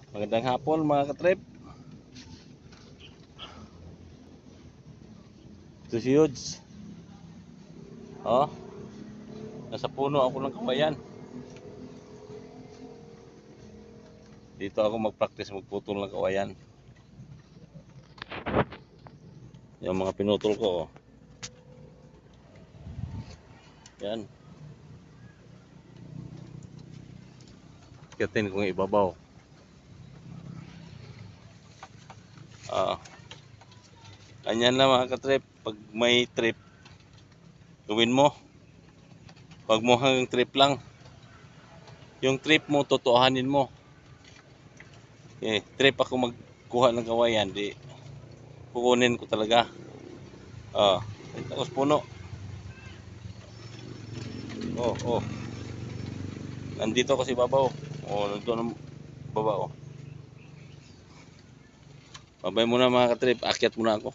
Magandang hapon mga katrip. Ito si Yudes. Oh, nasa puno ako ng kawayan. Dito ako mag-practice magputol ng kawayan. Yung mga pinutol ko, oh. Yan. Kitin kong ibabaw. Ah, ganyan lang mga katrip. Pag may trip, gawin mo. Pag mo hanggang trip lang. Yung trip mo, totohanin mo. Trip ako magkuha ng kawayan, di kukunin ko talaga. Ah, tapos puno. Oh. Nandito kasi babaw. Oh, nandito ng baba, oh. Babay muna mga katrip, akyat muna ako.